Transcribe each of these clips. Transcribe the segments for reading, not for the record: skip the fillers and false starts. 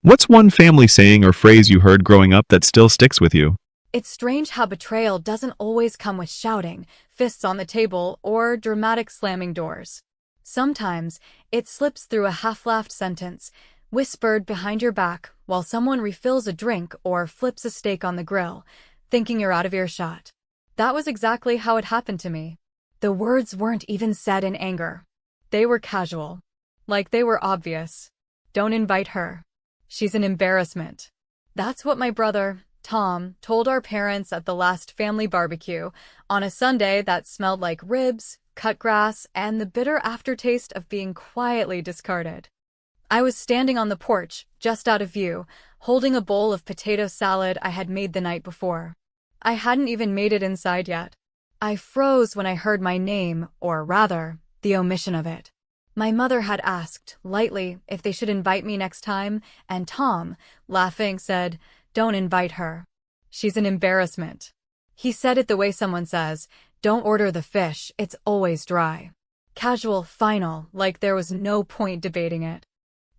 What's one family saying or phrase you heard growing up that still sticks with you? It's strange how betrayal doesn't always come with shouting, fists on the table, or dramatic slamming doors. Sometimes, it slips through a half-laughed sentence, whispered behind your back while someone refills a drink or flips a steak on the grill, thinking you're out of earshot. That was exactly how it happened to me. The words weren't even said in anger. They were casual. Like they were obvious. Don't invite her. She's an embarrassment. That's what my brother, Tom, told our parents at the last family barbecue on a Sunday that smelled like ribs, cut grass, and the bitter aftertaste of being quietly discarded. I was standing on the porch, just out of view, holding a bowl of potato salad I had made the night before. I hadn't even made it inside yet. I froze when I heard my name, or rather, the omission of it. My mother had asked, lightly, if they should invite me next time, and Tom, laughing, said, "Don't invite her. She's an embarrassment." He said it the way someone says, "Don't order the fish, it's always dry." Casual, final, like there was no point debating it.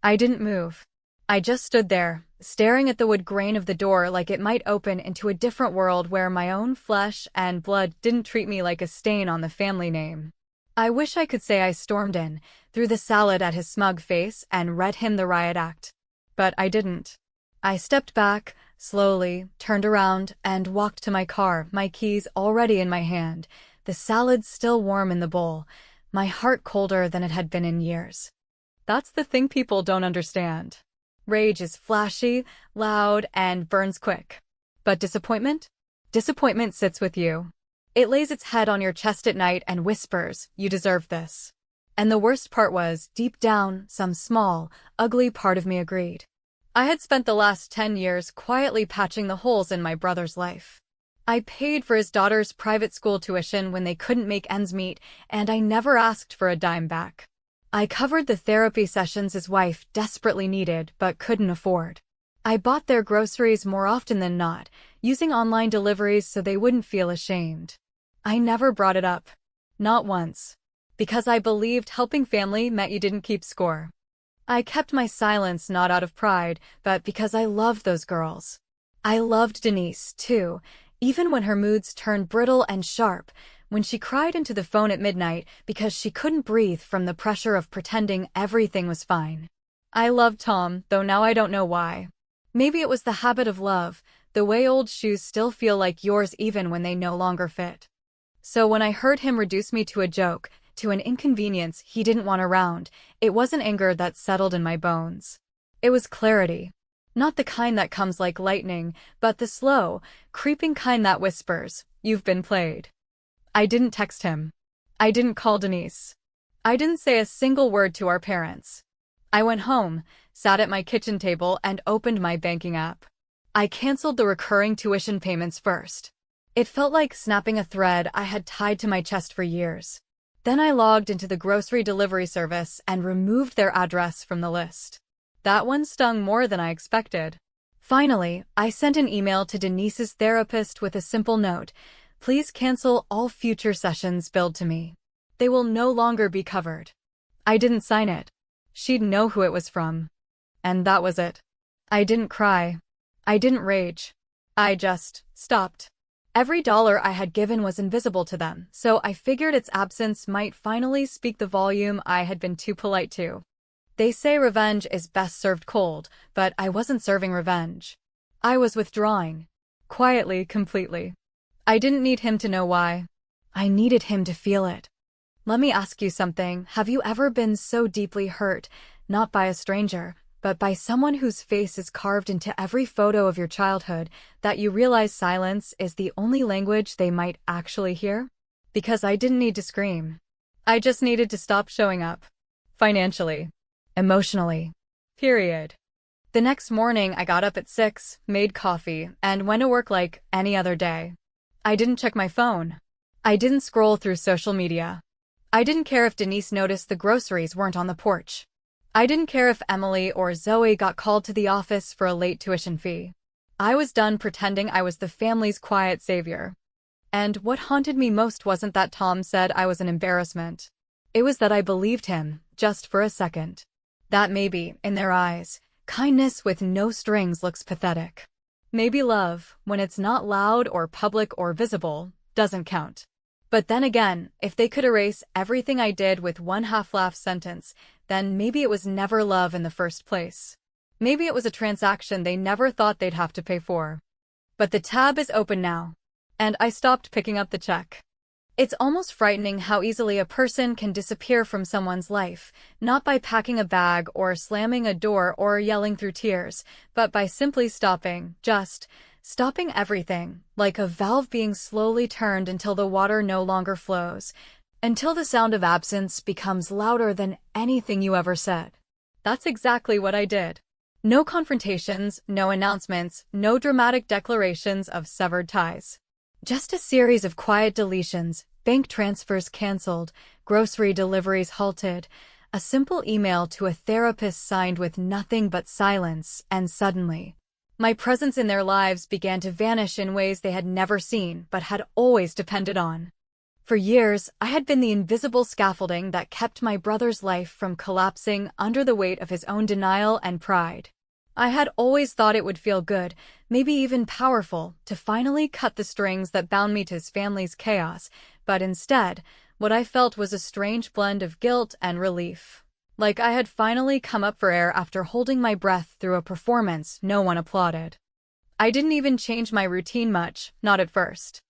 I didn't move. I just stood there, staring at the wood grain of the door like it might open into a different world where my own flesh and blood didn't treat me like a stain on the family name. I wish I could say I stormed in, threw the salad at his smug face, and read him the riot act. But I didn't. I stepped back, slowly, turned around, and walked to my car, my keys already in my hand, the salad still warm in the bowl, my heart colder than it had been in years. That's the thing people don't understand. Rage is flashy, loud, and burns quick. But disappointment? Disappointment sits with you. It lays its head on your chest at night and whispers, "You deserve this." And the worst part was, deep down, some small, ugly part of me agreed. I had spent the last 10 years quietly patching the holes in my brother's life. I paid for his daughter's private school tuition when they couldn't make ends meet, and I never asked for a dime back. I covered the therapy sessions his wife desperately needed but couldn't afford. I bought their groceries more often than not, using online deliveries so they wouldn't feel ashamed. I never brought it up. Not once. Because I believed helping family meant you didn't keep score. I kept my silence not out of pride, but because I loved those girls. I loved Denise, too, even when her moods turned brittle and sharp, when she cried into the phone at midnight because she couldn't breathe from the pressure of pretending everything was fine. I loved Tom, though now I don't know why. Maybe it was the habit of love, the way old shoes still feel like yours even when they no longer fit. So when I heard him reduce me to a joke, to an inconvenience he didn't want around, it wasn't anger that settled in my bones. It was clarity. Not the kind that comes like lightning, but the slow, creeping kind that whispers, "You've been played." I didn't text him. I didn't call Denise. I didn't say a single word to our parents. I went home, sat at my kitchen table, and opened my banking app. I canceled the recurring tuition payments first. It felt like snapping a thread I had tied to my chest for years. Then I logged into the grocery delivery service and removed their address from the list. That one stung more than I expected. Finally, I sent an email to Denise's therapist with a simple note, "Please cancel all future sessions billed to me. They will no longer be covered." I didn't sign it. She'd know who it was from. And that was it. I didn't cry. I didn't rage. I just stopped. Every dollar I had given was invisible to them, so I figured its absence might finally speak the volume I had been too polite to. They say revenge is best served cold, but I wasn't serving revenge. I was withdrawing. Quietly, completely. I didn't need him to know why. I needed him to feel it. Let me ask you something. Have you ever been so deeply hurt, not by a stranger, but by someone whose face is carved into every photo of your childhood, that you realize silence is the only language they might actually hear? Because I didn't need to scream. I just needed to stop showing up. Financially. Emotionally. Period. The next morning I got up at 6, made coffee, and went to work like any other day. I didn't check my phone. I didn't scroll through social media. I didn't care if Denise noticed the groceries weren't on the porch. I didn't care if Emily or Zoe got called to the office for a late tuition fee. I was done pretending I was the family's quiet savior. And what haunted me most wasn't that Tom said I was an embarrassment. It was that I believed him, just for a second. That maybe, in their eyes, Kindness with no strings looks pathetic. Maybe love, when it's not loud or public or visible, doesn't count. But then again, if they could erase everything I did with one half-laugh sentence, then maybe it was never love in the first place. Maybe it was a transaction they never thought they'd have to pay for. But the tab is open now. And I stopped picking up the check. It's almost frightening how easily a person can disappear from someone's life, not by packing a bag or slamming a door or yelling through tears, but by simply stopping, just stopping everything, like a valve being slowly turned until the water no longer flows, until the sound of absence becomes louder than anything you ever said. That's exactly what I did. No confrontations, no announcements, no dramatic declarations of severed ties. Just a series of quiet deletions, bank transfers canceled, grocery deliveries halted, a simple email to a therapist signed with nothing but silence, and suddenly, my presence in their lives began to vanish in ways they had never seen but had always depended on. For years, I had been the invisible scaffolding that kept my brother's life from collapsing under the weight of his own denial and pride. I had always thought it would feel good, maybe even powerful, to finally cut the strings that bound me to his family's chaos, but instead, what I felt was a strange blend of guilt and relief. Like I had finally come up for air after holding my breath through a performance no one applauded. I didn't even change my routine much, not at first.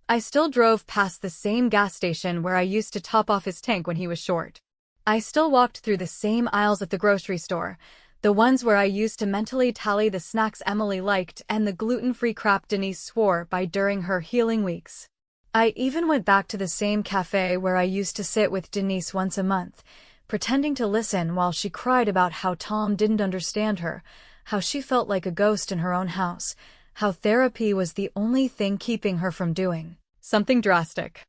I still drove past the same gas station where I used to top off his tank when he was short. I still walked through the same aisles at the grocery store, the ones where I used to mentally tally the snacks Emily liked and the gluten-free crap Denise swore by during her healing weeks. I even went back to the same cafe where I used to sit with Denise once a month, pretending to listen while she cried about how Tom didn't understand her, how she felt like a ghost in her own house, how therapy was the only thing keeping her from doing something drastic.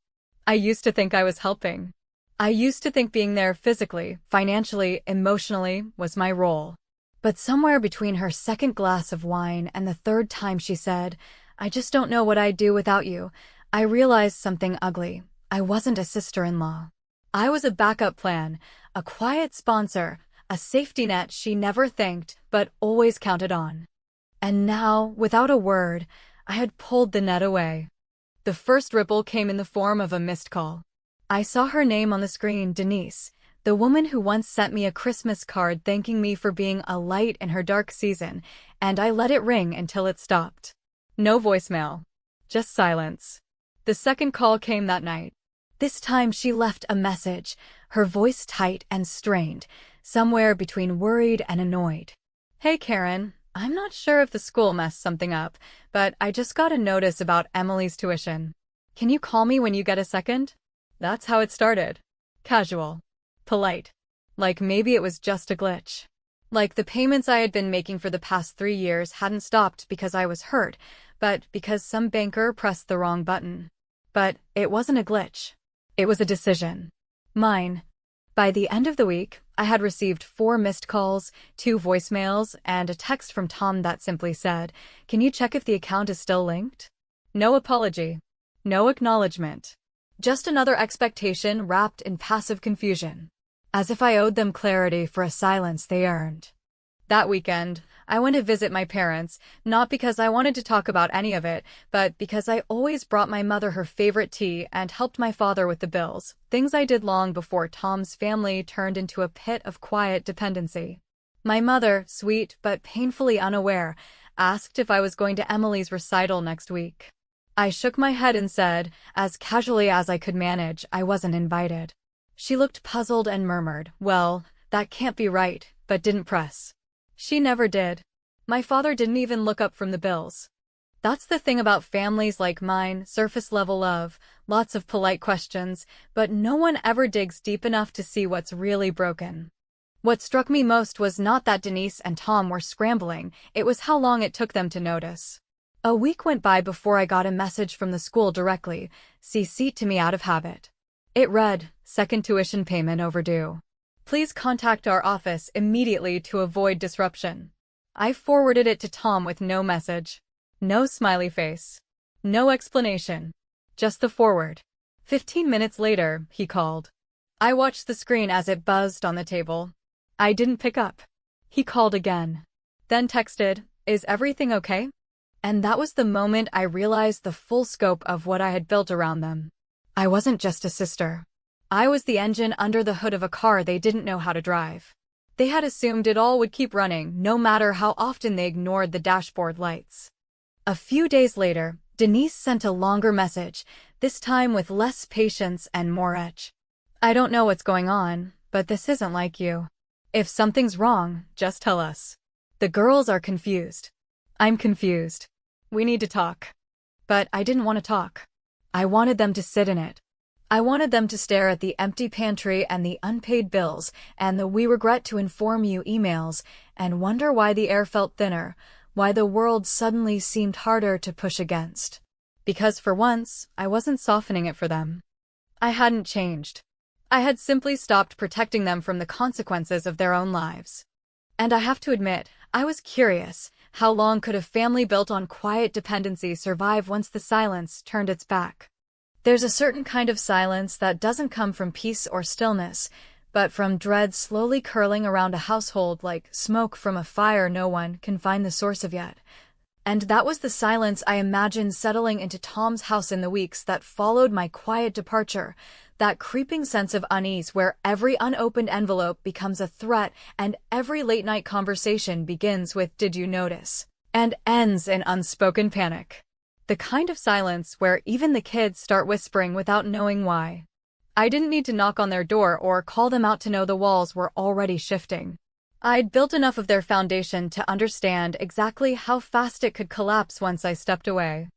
I used to think I was helping. I used to think being there physically, financially, emotionally was my role. But somewhere between her second glass of wine and the third time she said, "I just don't know what I'd do without you," I realized something ugly. I wasn't a sister-in-law. I was a backup plan, a quiet sponsor, a safety net she never thanked but always counted on. And now, without a word, I had pulled the net away. The first ripple came in the form of a missed call. I saw her name on the screen, Denise, the woman who once sent me a Christmas card thanking me for being a light in her dark season, and I let it ring until it stopped. No voicemail. Just silence. The second call came that night. This time she left a message, her voice tight and strained, somewhere between worried and annoyed. "Hey Karen, I'm not sure if the school messed something up, but I just got a notice about Emily's tuition. Can you call me when you get a second?" That's how it started. Casual. Polite. Like maybe it was just a glitch. Like the payments I had been making for the past 3 years hadn't stopped because I was hurt, but because some banker pressed the wrong button. But it wasn't a glitch. It was a decision. Mine. By the end of the week, I had received 4 missed calls, 2 voicemails, and a text from Tom that simply said, "Can you check if the account is still linked?" No apology. No acknowledgement. Just another expectation wrapped in passive confusion. As if I owed them clarity for a silence they earned. That weekend, I went to visit my parents, not because I wanted to talk about any of it, but because I always brought my mother her favorite tea and helped my father with the bills, things I did long before Tom's family turned into a pit of quiet dependency. My mother, sweet but painfully unaware, asked if I was going to Emily's recital next week. I shook my head and said, as casually as I could manage, I wasn't invited. She looked puzzled and murmured, "Well, that can't be right," but didn't press. She never did. My father didn't even look up from the bills. That's the thing about families like mine, surface-level love, lots of polite questions, but no one ever digs deep enough to see what's really broken. What struck me most was not that Denise and Tom were scrambling, it was how long it took them to notice. A week went by before I got a message from the school directly, CC'd to me out of habit. It read, "Second tuition payment overdue. Please contact our office immediately to avoid disruption." I forwarded it to Tom with no message. No smiley face. No explanation. Just the forward. 15 minutes later, he called. I watched the screen as it buzzed on the table. I didn't pick up. He called again. then texted, "Is everything okay?" And that was the moment I realized the full scope of what I had built around them. I wasn't just a sister. I was the engine under the hood of a car they didn't know how to drive. They had assumed it all would keep running, no matter how often they ignored the dashboard lights. A few days later, Denise sent a longer message, this time with less patience and more edge. "I don't know what's going on, but this isn't like you. If something's wrong, just tell us. The girls are confused. I'm confused. We need to talk." But I didn't want to talk. I wanted them to sit in it. I wanted them to stare at the empty pantry and the unpaid bills and the "we regret to inform you" emails and wonder why the air felt thinner, why the world suddenly seemed harder to push against. Because for once, I wasn't softening it for them. I hadn't changed. I had simply stopped protecting them from the consequences of their own lives. And I have to admit, I was curious. How long could a family built on quiet dependency survive once the silence turned its back? There's a certain kind of silence that doesn't come from peace or stillness, but from dread slowly curling around a household like smoke from a fire no one can find the source of yet. And that was the silence I imagined settling into Tom's house in the weeks that followed my quiet departure, that creeping sense of unease where every unopened envelope becomes a threat and every late-night conversation begins with "did you notice?" and ends in unspoken panic. The kind of silence where even the kids start whispering without knowing why. I didn't need to knock on their door or call them out to know the walls were already shifting. I'd built enough of their foundation to understand exactly how fast it could collapse once I stepped away.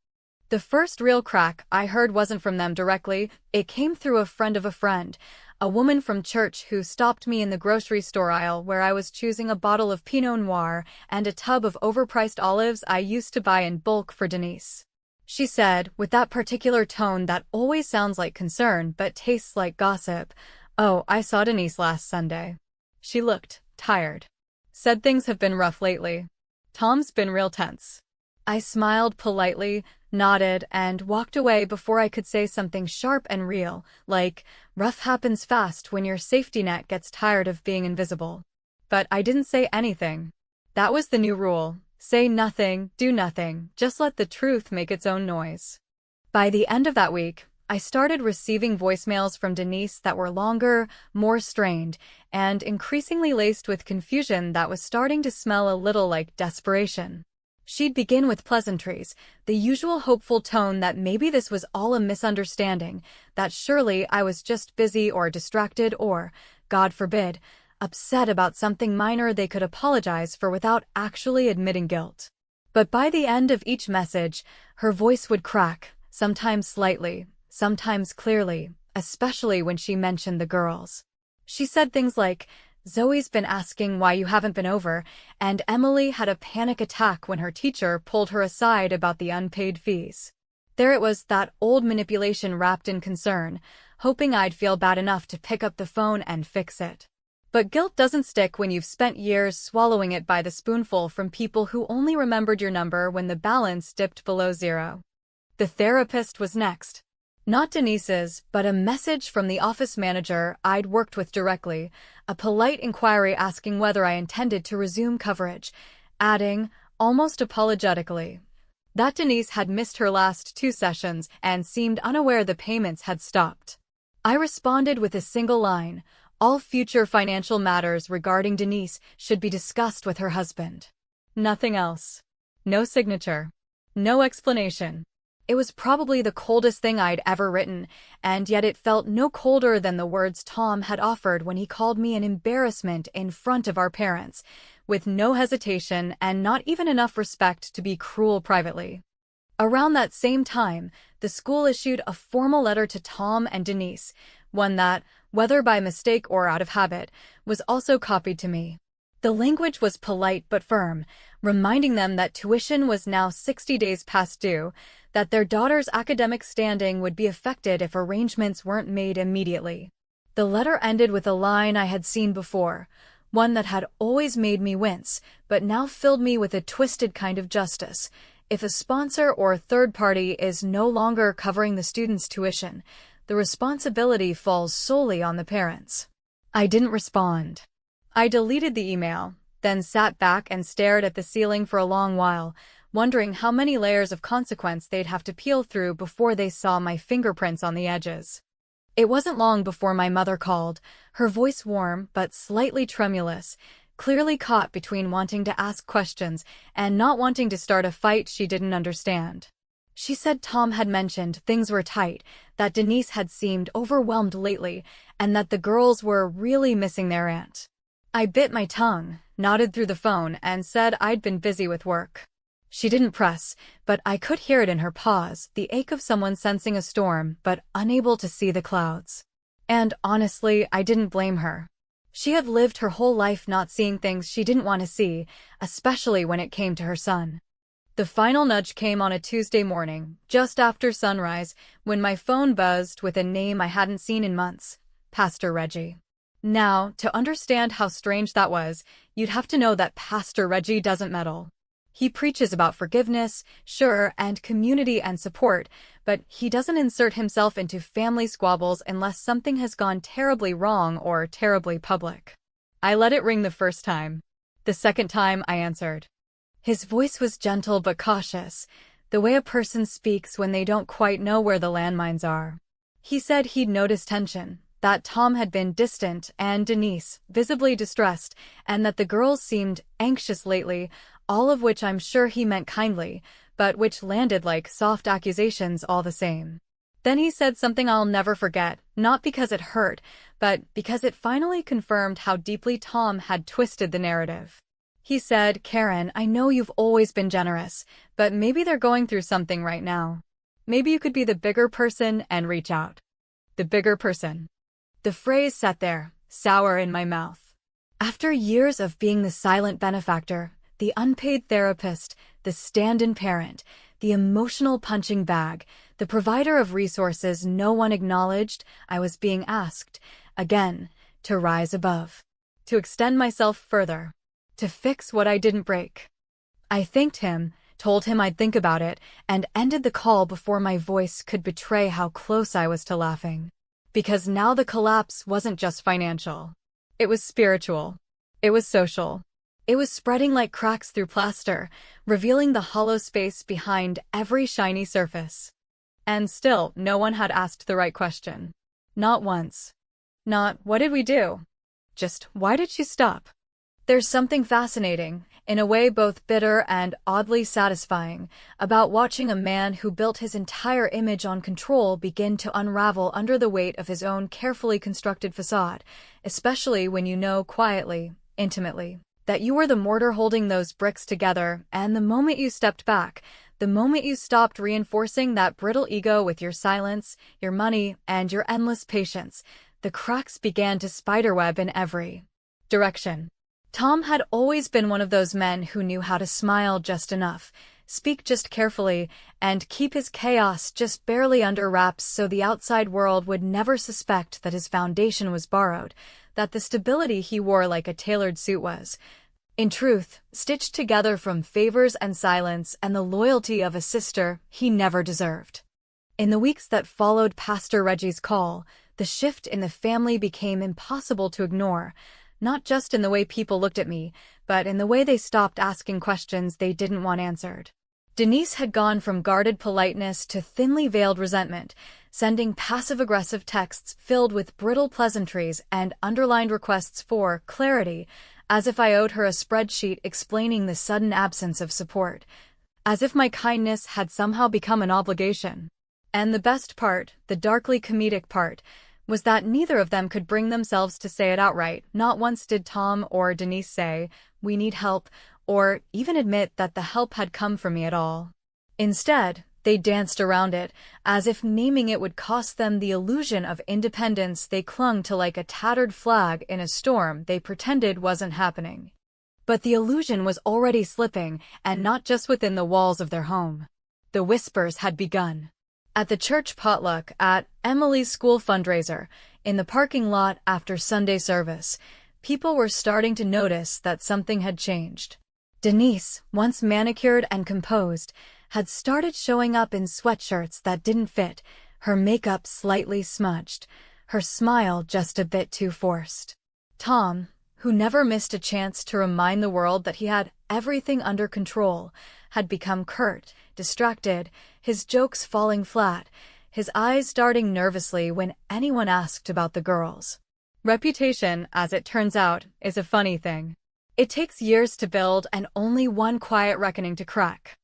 The first real crack I heard wasn't from them directly, it came through a friend of a friend, a woman from church who stopped me in the grocery store aisle where I was choosing a bottle of Pinot Noir and a tub of overpriced olives I used to buy in bulk for Denise. She said, with that particular tone that always sounds like concern but tastes like gossip, "Oh, I saw Denise last Sunday. She looked tired. Said things have been rough lately. Tom's been real tense." I smiled politely, nodded, and walked away before I could say something sharp and real, like, "Rough happens fast when your safety net gets tired of being invisible." But I didn't say anything. That was the new rule. Say nothing, do nothing, just let the truth make its own noise. By the end of that week, I started receiving voicemails from Denise that were longer, more strained, and increasingly laced with confusion that was starting to smell a little like desperation. She'd begin with pleasantries, the usual hopeful tone that maybe this was all a misunderstanding, that surely I was just busy or distracted or, God forbid, upset about something minor they could apologize for without actually admitting guilt. But by the end of each message, her voice would crack, sometimes slightly, sometimes clearly, especially when she mentioned the girls. She said things like, "Zoe's been asking why you haven't been over, and Emily had a panic attack when her teacher pulled her aside about the unpaid fees." There it was, that old manipulation wrapped in concern, hoping I'd feel bad enough to pick up the phone and fix it. But guilt doesn't stick when you've spent years swallowing it by the spoonful from people who only remembered your number when the balance dipped below zero. The therapist was next. Not Denise's, but a message from the office manager I'd worked with directly, a polite inquiry asking whether I intended to resume coverage, adding, almost apologetically, that Denise had missed her last 2 sessions and seemed unaware the payments had stopped. I responded with a single line, "All future financial matters regarding Denise should be discussed with her husband." Nothing else. No signature. No explanation. It was probably the coldest thing I'd ever written, and yet it felt no colder than the words Tom had offered when he called me an embarrassment in front of our parents, with no hesitation and not even enough respect to be cruel privately. Around that same time, the school issued a formal letter to Tom and Denise, one that, whether by mistake or out of habit, was also copied to me. The language was polite but firm, reminding them that tuition was now 60 days past due, that their daughter's academic standing would be affected if arrangements weren't made immediately. The letter ended with a line I had seen before, one that had always made me wince, but now filled me with a twisted kind of justice. If a sponsor or third party is no longer covering the student's tuition, the responsibility falls solely on the parents. I didn't respond. I deleted the email, then sat back and stared at the ceiling for a long while, wondering how many layers of consequence they'd have to peel through before they saw my fingerprints on the edges. It wasn't long before my mother called, her voice warm but slightly tremulous, clearly caught between wanting to ask questions and not wanting to start a fight she didn't understand. She said Tom had mentioned things were tight, that Denise had seemed overwhelmed lately, and that the girls were really missing their aunt. I bit my tongue, nodded through the phone, and said I'd been busy with work. She didn't press, but I could hear it in her pause, the ache of someone sensing a storm but unable to see the clouds. And honestly, I didn't blame her. She had lived her whole life not seeing things she didn't want to see, especially when it came to her son. The final nudge came on a Tuesday morning, just after sunrise, when my phone buzzed with a name I hadn't seen in months, Pastor Reggie. Now, to understand how strange that was, you'd have to know that Pastor Reggie doesn't meddle. He preaches about forgiveness, sure, and community and support, but he doesn't insert himself into family squabbles unless something has gone terribly wrong or terribly public. I let it ring the first time. The second time I answered. His voice was gentle but cautious, the way a person speaks when they don't quite know where the landmines are. He said he'd noticed tension, that Tom had been distant and Denise visibly distressed, and that the girls seemed anxious lately, all of which I'm sure he meant kindly, but which landed like soft accusations all the same. Then he said something I'll never forget, not because it hurt, but because it finally confirmed how deeply Tom had twisted the narrative. He said, "Karen, I know you've always been generous, but maybe they're going through something right now. Maybe you could be the bigger person and reach out." The bigger person. The phrase sat there, sour in my mouth. After years of being the silent benefactor, the unpaid therapist, the stand-in parent, the emotional punching bag, the provider of resources no one acknowledged, I was being asked, again, to rise above, to extend myself further, to fix what I didn't break. I thanked him, told him I'd think about it, and ended the call before my voice could betray how close I was to laughing. Because now the collapse wasn't just financial. It was spiritual. It was social. It was spreading like cracks through plaster, revealing the hollow space behind every shiny surface. And still, no one had asked the right question. Not once. Not, "What did we do?" Just, "Why did she stop?" There's something fascinating, in a way both bitter and oddly satisfying, about watching a man who built his entire image on control begin to unravel under the weight of his own carefully constructed facade, especially when you know quietly, intimately, that you were the mortar holding those bricks together, and the moment you stepped back, the moment you stopped reinforcing that brittle ego with your silence, your money, and your endless patience, the cracks began to spiderweb in every direction. Tom had always been one of those men who knew how to smile just enough, speak just carefully, and keep his chaos just barely under wraps so the outside world would never suspect that his foundation was borrowed, that the stability he wore like a tailored suit was, in truth, stitched together from favors and silence and the loyalty of a sister he never deserved. In the weeks that followed Pastor Reggie's call, the shift in the family became impossible to ignore, not just in the way people looked at me, but in the way they stopped asking questions they didn't want answered. Denise had gone from guarded politeness to thinly veiled resentment, sending passive-aggressive texts filled with brittle pleasantries and underlined requests for clarity, as if I owed her a spreadsheet explaining the sudden absence of support, as if my kindness had somehow become an obligation. And the best part, the darkly comedic part, was that neither of them could bring themselves to say it outright. Not once did Tom or Denise say, "We need help," or even admit that the help had come from me at all. Instead, they danced around it, as if naming it would cost them the illusion of independence they clung to like a tattered flag in a storm they pretended wasn't happening. But the illusion was already slipping, and not just within the walls of their home. The whispers had begun. At the church potluck, at Emily's school fundraiser, in the parking lot after Sunday service, people were starting to notice that something had changed. Denise, once manicured and composed, had started showing up in sweatshirts that didn't fit, her makeup slightly smudged, her smile just a bit too forced. Tom, who never missed a chance to remind the world that he had everything under control, had become curt, distracted, his jokes falling flat, his eyes darting nervously when anyone asked about the girls. Reputation, as it turns out, is a funny thing. It takes years to build and only one quiet reckoning to crack.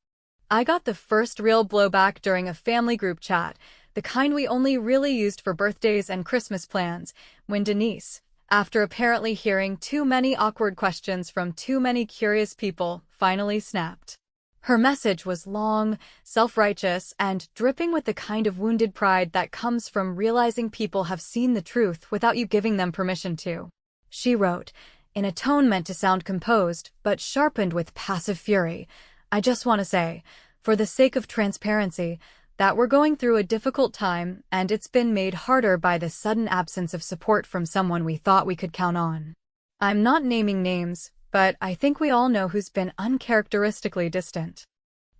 I got the first real blowback during a family group chat, the kind we only really used for birthdays and Christmas plans, when Denise, after apparently hearing too many awkward questions from too many curious people, finally snapped. Her message was long, self-righteous, and dripping with the kind of wounded pride that comes from realizing people have seen the truth without you giving them permission to. She wrote, in a tone meant to sound composed, but sharpened with passive fury, "I just want to say, for the sake of transparency, that we're going through a difficult time, and it's been made harder by the sudden absence of support from someone we thought we could count on. I'm not naming names, but I think we all know who's been uncharacteristically distant."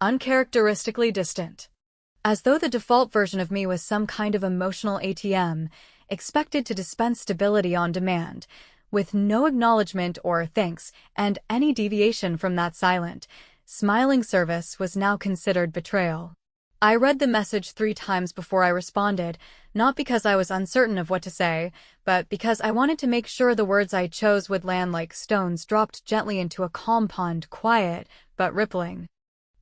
Uncharacteristically distant. As though the default version of me was some kind of emotional ATM, expected to dispense stability on demand, with no acknowledgement or thanks, and any deviation from that silent, smiling service was now considered betrayal. I read the message 3 times before I responded, not because I was uncertain of what to say, but because I wanted to make sure the words I chose would land like stones dropped gently into a calm pond, quiet, but rippling.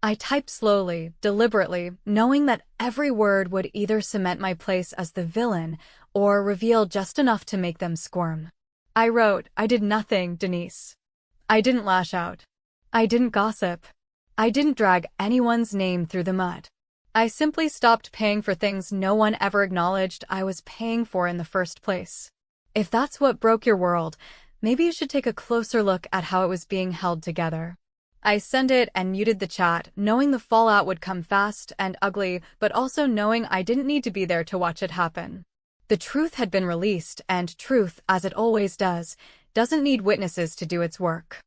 I typed slowly, deliberately, knowing that every word would either cement my place as the villain or reveal just enough to make them squirm. I wrote, "I did nothing, Denise. I didn't lash out. I didn't gossip. I didn't drag anyone's name through the mud. I simply stopped paying for things no one ever acknowledged I was paying for in the first place. If that's what broke your world, maybe you should take a closer look at how it was being held together." I sent it and muted the chat, knowing the fallout would come fast and ugly, but also knowing I didn't need to be there to watch it happen. The truth had been released, and truth, as it always does, doesn't need witnesses to do its work.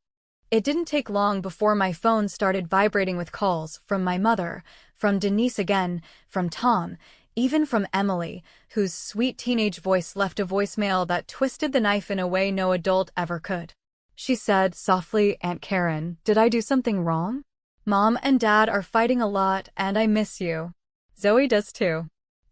It didn't take long before my phone started vibrating with calls from my mother, from Denise again, from Tom, even from Emily, whose sweet teenage voice left a voicemail that twisted the knife in a way no adult ever could. She said softly, "Aunt Karen, did I do something wrong? Mom and Dad are fighting a lot, and I miss you. Zoe does too.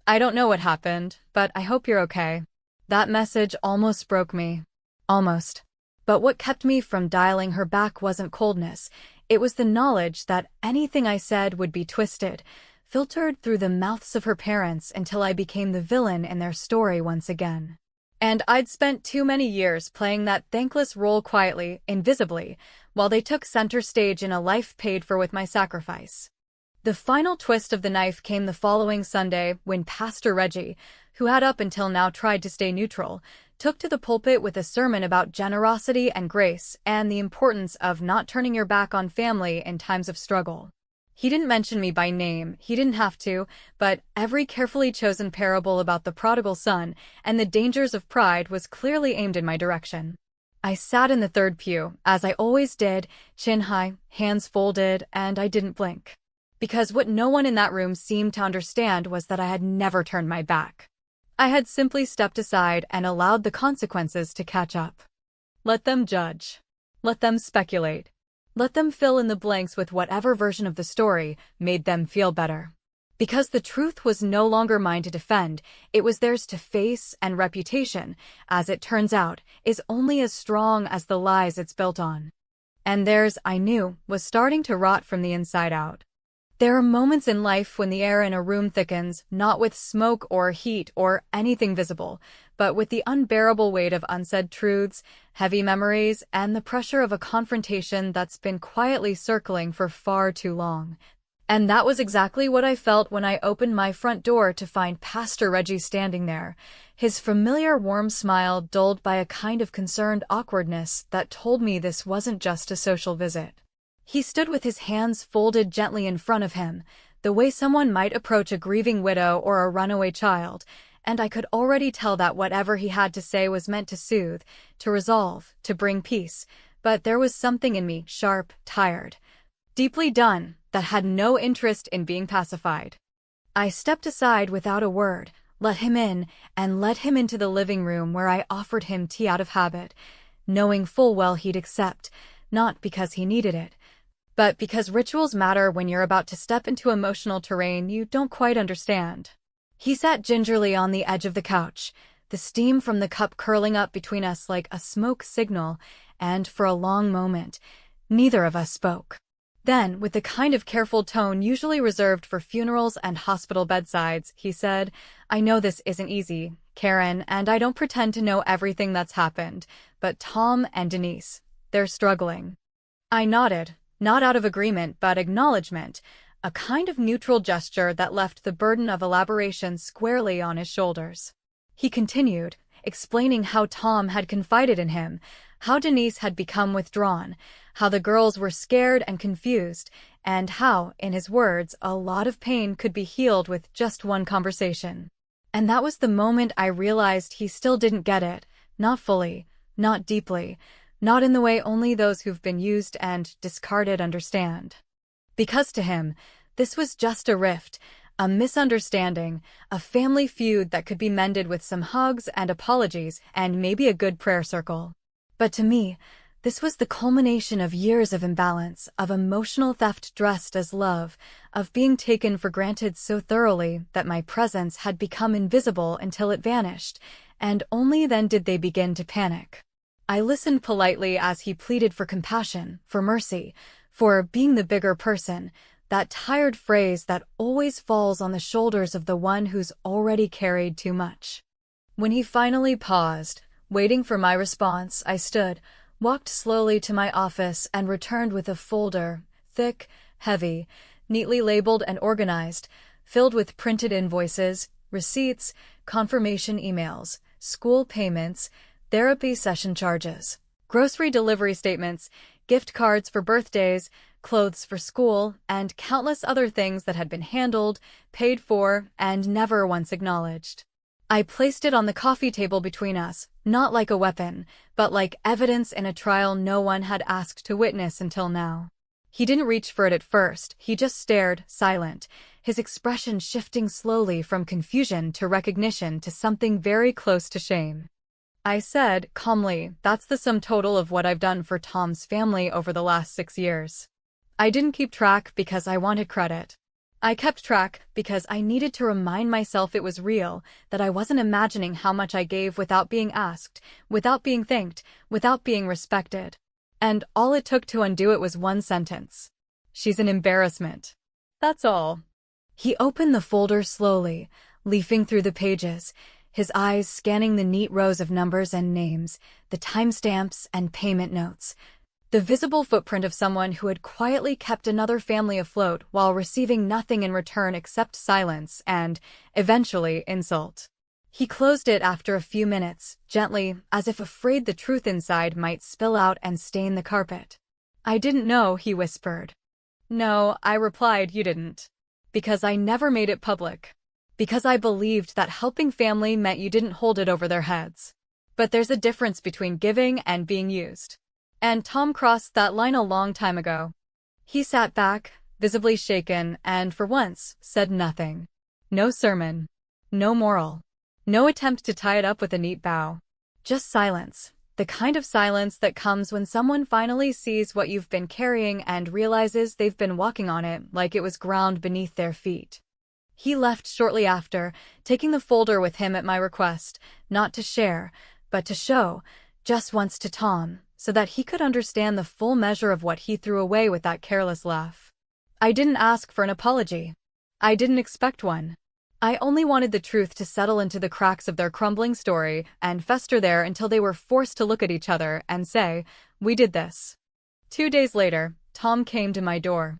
I don't know what happened, but I hope you're okay." That message almost broke me. Almost. But what kept me from dialing her back wasn't coldness. It was the knowledge that anything I said would be twisted, filtered through the mouths of her parents until I became the villain in their story once again. And I'd spent too many years playing that thankless role quietly, invisibly, while they took center stage in a life paid for with my sacrifice. The final twist of the knife came the following Sunday when Pastor Reggie, who had up until now tried to stay neutral, took to the pulpit with a sermon about generosity and grace and the importance of not turning your back on family in times of struggle. He didn't mention me by name, he didn't have to, but every carefully chosen parable about the prodigal son and the dangers of pride was clearly aimed in my direction. I sat in the third pew, as I always did, chin high, hands folded, and I didn't blink. Because what no one in that room seemed to understand was that I had never turned my back. I had simply stepped aside and allowed the consequences to catch up. Let them judge. Let them speculate. Let them fill in the blanks with whatever version of the story made them feel better. Because the truth was no longer mine to defend, it was theirs to face, and reputation, as it turns out, is only as strong as the lies it's built on. And theirs, I knew, was starting to rot from the inside out. There are moments in life when the air in a room thickens, not with smoke or heat or anything visible, but with the unbearable weight of unsaid truths, heavy memories, and the pressure of a confrontation that's been quietly circling for far too long. And that was exactly what I felt when I opened my front door to find Pastor Reggie standing there, his familiar warm smile dulled by a kind of concerned awkwardness that told me this wasn't just a social visit. He stood with his hands folded gently in front of him, the way someone might approach a grieving widow or a runaway child, and I could already tell that whatever he had to say was meant to soothe, to resolve, to bring peace, but there was something in me, sharp, tired, deeply done, that had no interest in being pacified. I stepped aside without a word, let him in, and led him into the living room where I offered him tea out of habit, knowing full well he'd accept, not because he needed it, but because rituals matter when you're about to step into emotional terrain you don't quite understand. He sat gingerly on the edge of the couch, the steam from the cup curling up between us like a smoke signal, and for a long moment, neither of us spoke. Then, with the kind of careful tone usually reserved for funerals and hospital bedsides, he said, "I know this isn't easy, Karen, and I don't pretend to know everything that's happened, but Tom and Denise, they're struggling." I nodded, not out of agreement but acknowledgement, a kind of neutral gesture that left the burden of elaboration squarely on his shoulders. He continued, explaining how Tom had confided in him, how Denise had become withdrawn, how the girls were scared and confused, and how, in his words, a lot of pain could be healed with just one conversation. And that was the moment I realized he still didn't get it, not fully, not deeply, not in the way only those who've been used and discarded understand. Because to him, this was just a rift, a misunderstanding, a family feud that could be mended with some hugs and apologies and maybe a good prayer circle. But to me, this was the culmination of years of imbalance, of emotional theft dressed as love, of being taken for granted so thoroughly that my presence had become invisible until it vanished, and only then did they begin to panic. I listened politely as he pleaded for compassion, for mercy, for being the bigger person, that tired phrase that always falls on the shoulders of the one who's already carried too much. When he finally paused, waiting for my response, I stood, walked slowly to my office and returned with a folder, thick, heavy, neatly labeled and organized, filled with printed invoices, receipts, confirmation emails, school payments, therapy session charges, grocery delivery statements, gift cards for birthdays, clothes for school, and countless other things that had been handled, paid for, and never once acknowledged. I placed it on the coffee table between us, not like a weapon, but like evidence in a trial no one had asked to witness until now. He didn't reach for it at first, he just stared, silent, his expression shifting slowly from confusion to recognition to something very close to shame. I said, calmly, "That's the sum total of what I've done for Tom's family over the last 6 years. I didn't keep track because I wanted credit. I kept track because I needed to remind myself it was real, that I wasn't imagining how much I gave without being asked, without being thanked, without being respected. And all it took to undo it was one sentence. She's an embarrassment. That's all." He opened the folder slowly, leafing through the pages, his eyes scanning the neat rows of numbers and names, the timestamps and payment notes. The visible footprint of someone who had quietly kept another family afloat while receiving nothing in return except silence and, eventually, insult. He closed it after a few minutes, gently, as if afraid the truth inside might spill out and stain the carpet. "I didn't know," he whispered. "No," I replied, "you didn't. Because I never made it public. Because I believed that helping family meant you didn't hold it over their heads. But there's a difference between giving and being used. And Tom crossed that line a long time ago." He sat back, visibly shaken, and for once, said nothing. No sermon. No moral. No attempt to tie it up with a neat bow. Just silence. The kind of silence that comes when someone finally sees what you've been carrying and realizes they've been walking on it like it was ground beneath their feet. He left shortly after, taking the folder with him at my request, not to share, but to show, just once to Tom, so that he could understand the full measure of what he threw away with that careless laugh. I didn't ask for an apology. I didn't expect one. I only wanted the truth to settle into the cracks of their crumbling story and fester there until they were forced to look at each other and say, "We did this." 2 days later, Tom came to my door.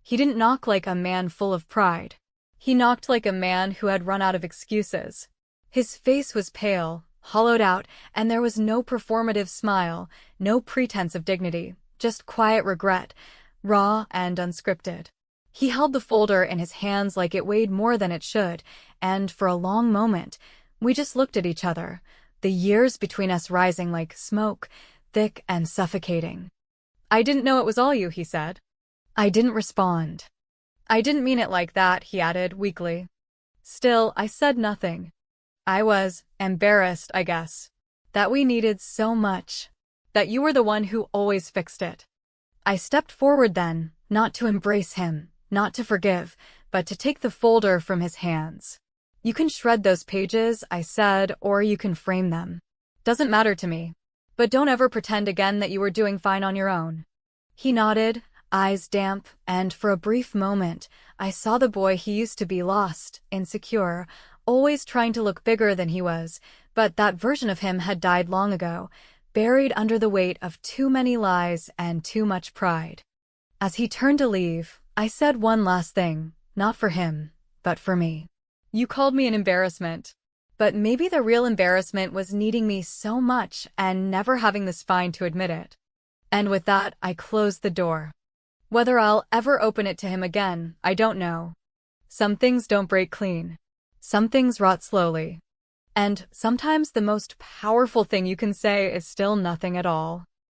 He didn't knock like a man full of pride. He knocked like a man who had run out of excuses. His face was pale, hollowed out, and there was no performative smile, no pretense of dignity, just quiet regret, raw and unscripted. He held the folder in his hands like it weighed more than it should, and for a long moment, we just looked at each other, the years between us rising like smoke, thick and suffocating. "I didn't know it was all you," he said. I didn't respond. "I didn't mean it like that," he added weakly. Still, I said nothing. I was embarrassed, I guess. That we needed so much. that you were the one who always fixed it. I stepped forward then, not to embrace him, not to forgive, but to take the folder from his hands. You can shred those pages, I said, or you can frame them. Doesn't matter to me. But don't ever pretend again that you were doing fine on your own. He nodded, eyes damp, and for a brief moment, I saw the boy he used to be, lost, insecure, always trying to look bigger than he was, but that version of him had died long ago, buried under the weight of too many lies and too much pride. As he turned to leave, I said one last thing, not for him, but for me. You called me an embarrassment. But maybe the real embarrassment was needing me so much and never having the spine to admit it. And with that, I closed the door. Whether I'll ever open it to him again, I don't know. Some things don't break clean. Some things rot slowly. And sometimes the most powerful thing you can say is still nothing at all.